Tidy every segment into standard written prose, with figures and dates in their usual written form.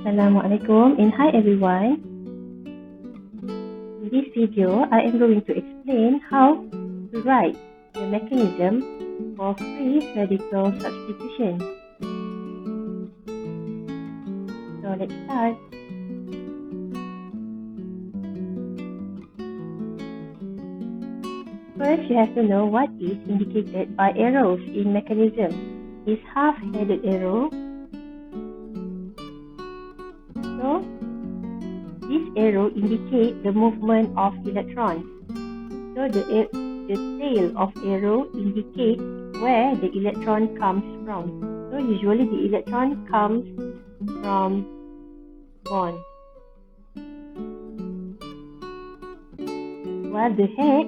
Assalamualaikum and hi everyone. In this video, I am going to explain how to write the mechanism for free radical substitution. So let's start. First, you have to know what is indicated by arrows in mechanism. Is half-headed arrow. So, this arrow indicates the movement of electrons. So the tail of arrow indicates where the electron comes from. So usually the electron comes from bond. While the head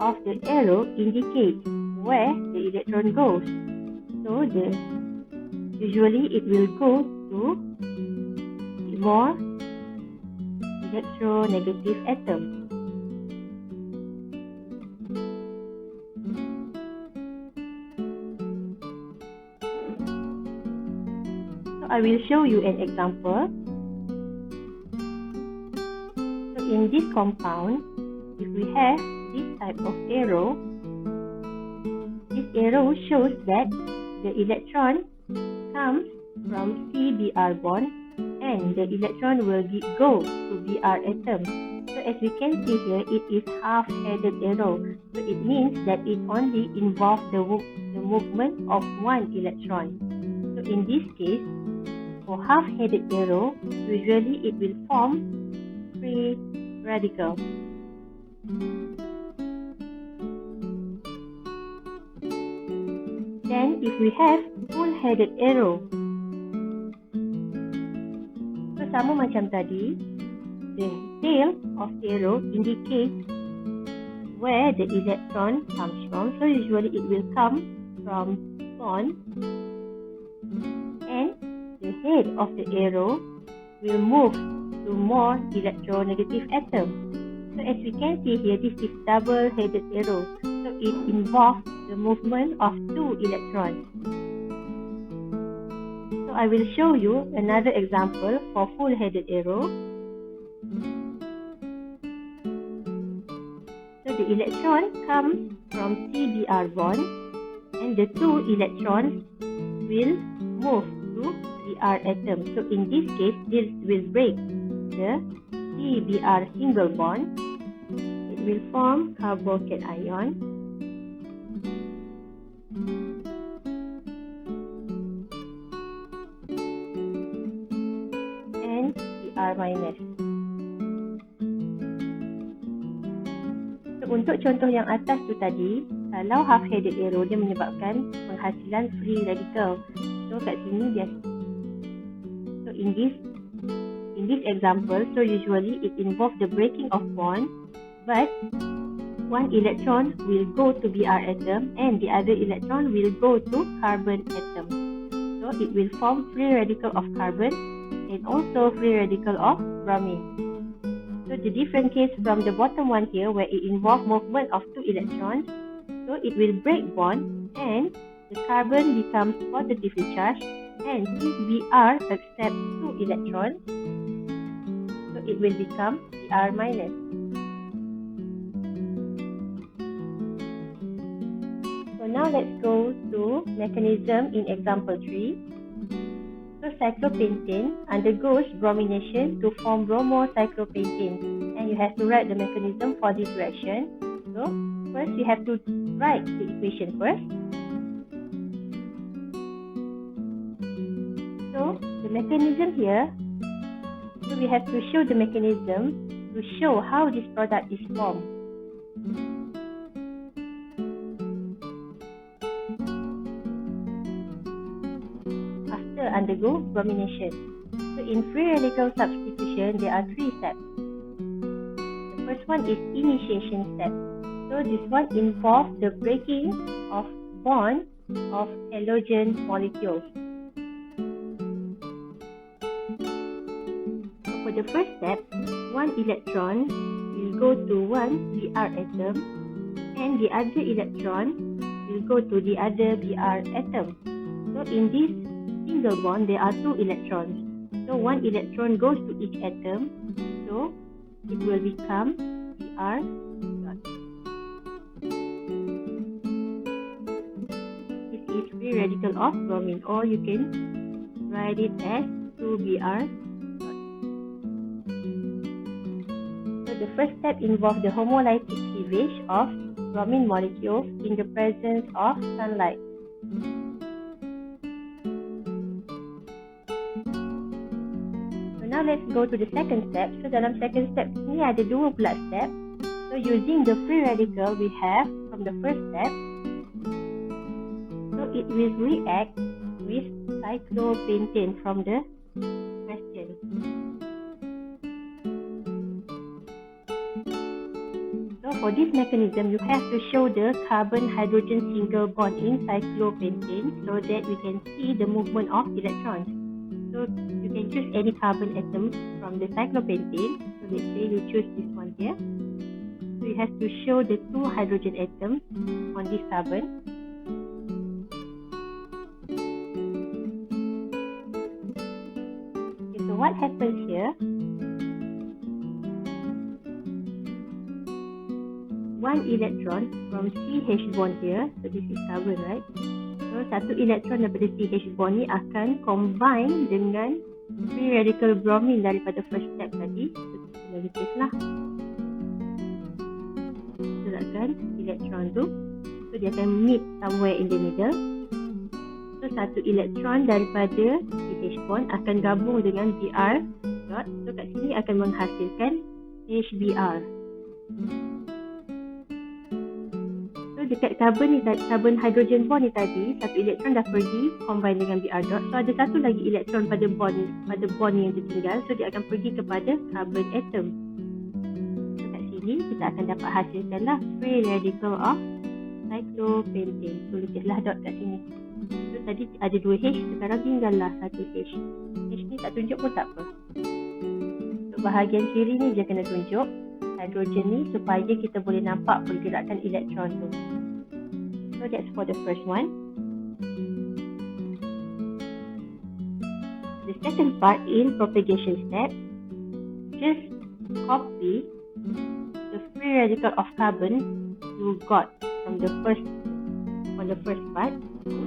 of the arrow indicates where the electron goes. So usually it will go to the more electronegative atom. So I will show you an example. So in this compound, if we have this type of arrow, this arrow shows that the electron comes from CBr bond and the electron will go to Br atom. So as we can see here, it is half-headed arrow. So it means that it only involves the movement of one electron. So in this case, for half-headed arrow, usually it will form free radical. Then if we have full-headed arrow, so sama macam tadi, the tail of the arrow indicates where the electron comes from. So usually it will come from bond, and the head of the arrow will move to more electronegative atom. So as we can see here, this is double-headed arrow. So it involves the movement of two electrons. So I will show you another example for full-headed arrow. So the electron comes from CBr bond and the two electrons will move to Br atom. So in this case, this will break the CBr single bond. It will form carbocation. And Br-. So untuk contoh yang atas tu tadi, kalau half-headed arrow dia menyebabkan penghasilan free radical. So kat sini dia. So in this example, so usually it involves the breaking of bond, but one electron will go to Br atom and the other electron will go to carbon atom. So it will form free radical of carbon and also free radical of bromine. So the different case from the bottom one here, where it involves movement of two electrons, so it will break bond and the carbon becomes positively charged, and since Br accepts two electrons, so it will become Br-. So now let's go to mechanism in example 3. So cyclopentane undergoes bromination to form bromocyclopentane, and you have to write the mechanism for this reaction. So first you have to write the equation first. So the mechanism here, so we have to show the mechanism to show how this product is formed. After undergo bromination. So in free radical substitution, there are 3 steps. The first one is initiation step. So this one involves the breaking of bond of halogen molecules. So for the first step, one electron will go to one Br atom and the other electron will go to the other Br atom. So in this single bond, there are 2 electrons. So one electron goes to each atom, so it will become Br dot. This is free radical of bromine, or you can write it as 2Br. So the first step involves the homolytic cleavage of bromine molecules in the presence of sunlight. So now let's go to the second step. So dalam second step ni ada dua pula step. So using the free radical we have from the first step, so it will react with cyclopentane from the question. So for this mechanism, you have to show the carbon-hydrogen single bond in cyclopentane so that we can see the movement of electrons. So you can choose any carbon atom from the cyclopentane. So let's say you choose this one here. So you have to show the two hydrogen atoms on this carbon. Okay, so what happens here? One electron from CH bond here, so this is carbon, right? So satu electron daripada CH bond ni akan combine dengan free radical bromine daripada first step tadi. So kita lukislah. Serahkan elektron tu, so dia akan meet somewhere in the middle. So satu elektron daripada CH bond akan gabung dengan Br dot. So kat sini akan menghasilkan HBr. So dekat carbon hydrogen bond ni tadi, satu elektron dah pergi combine dengan Br dot. So ada satu lagi elektron pada bond yang tertinggal, so dia akan pergi kepada carbon atom. Ini kita akan dapat hasilkanlah free radical of cyclopentane. So lukislah dot kat sini. So tadi ada 2 H, sekarang tinggallah 1 H. H ni tak tunjuk pun tak apa. So bahagian kiri ni je kena tunjuk hidrogen ni supaya kita boleh nampak pergerakan elektron tu. So that's for the first one. The second part in propagation step, just copy the free radical of carbon you got from the first part.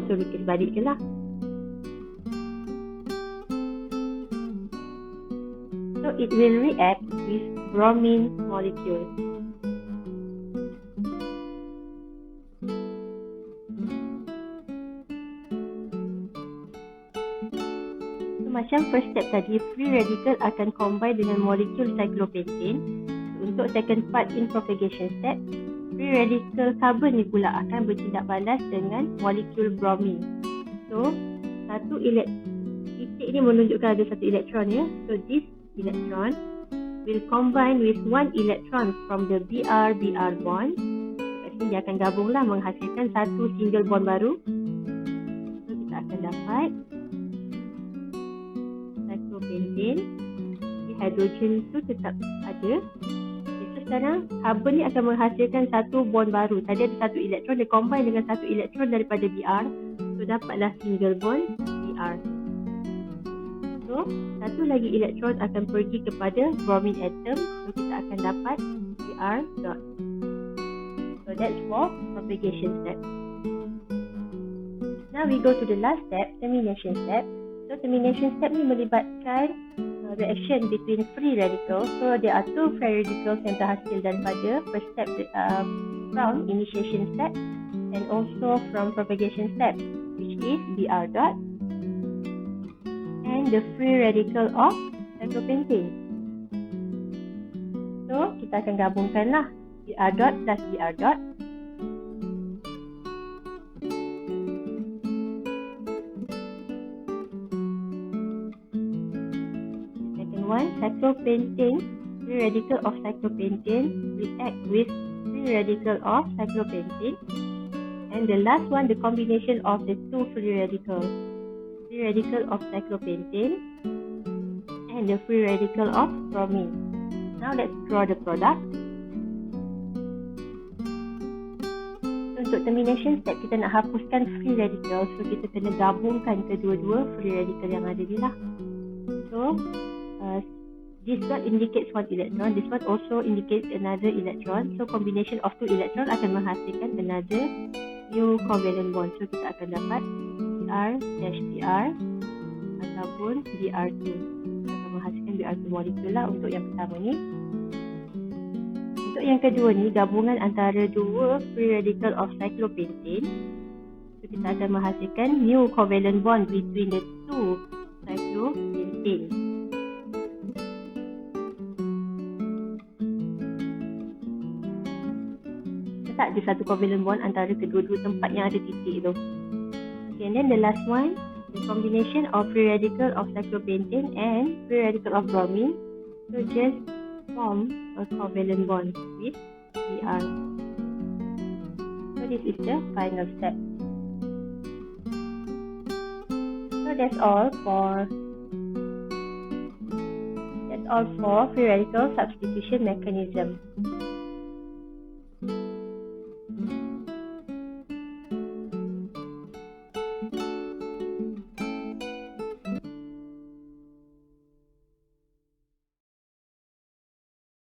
So lukis balik je lah. So it will react with bromine molecule. So macam first step tadi, free radical akan combine dengan molekul cyclopentane. Untuk second part in propagation step, free radical carbon ni pula akan bertindak balas dengan molekul bromine. So satu titik ni menunjukkan ada satu elektron ya. So this electron will combine with one electron from the Br bond. So kat sini dia akan gabunglah menghasilkan satu single bond baru. So kita akan dapat cyclopentane. Hidrogen tu tetap ada. Sekarang carbon ni akan menghasilkan satu bond baru. Tadi ada satu elektron, dia combine dengan satu elektron daripada Br. So dapatlah single bond Br. So satu lagi elektron akan pergi kepada bromine atom. So kita akan dapat Br dot. So that's for propagation step. Now we go to the last step, termination step. So termination step ni melibatkan reaction between free radicals. So there are two free radicals yang terhasil daripada first step from initiation step and also from propagation step, which is Br dot and the free radical of cyclopentane. So kita akan gabungkanlah Br dot plus Br dot. Cyclopentane, free radical of cyclopentane react with free radical of cyclopentane, and the last one, the combination of the two free radical of cyclopentane and the free radical of bromine. Now let's draw the product. Untuk termination step, kita nak hapuskan free radical, so kita kena gabungkan kedua-dua free radical yang ada ni lah. So So this dot indicates one electron, this one also indicates another electron. So combination of two electron akan menghasilkan another new covalent bond. So kita akan dapat Br-Br ataupun Br2. Kita akan menghasilkan Br2 molekul lah untuk yang pertama ni. Untuk yang kedua ni, gabungan antara dua free radical of cyclopentane. So kita akan menghasilkan new covalent bond between the two cyclopentane. Letak je satu covalent bond antara kedua-dua tempat yang ada titik tu. Okay, and then the last one, the combination of free radical of cyclopentane and free radical of bromine. So just form a covalent bond with Br. So this is the final step. So that's all for free radical substitution mechanism.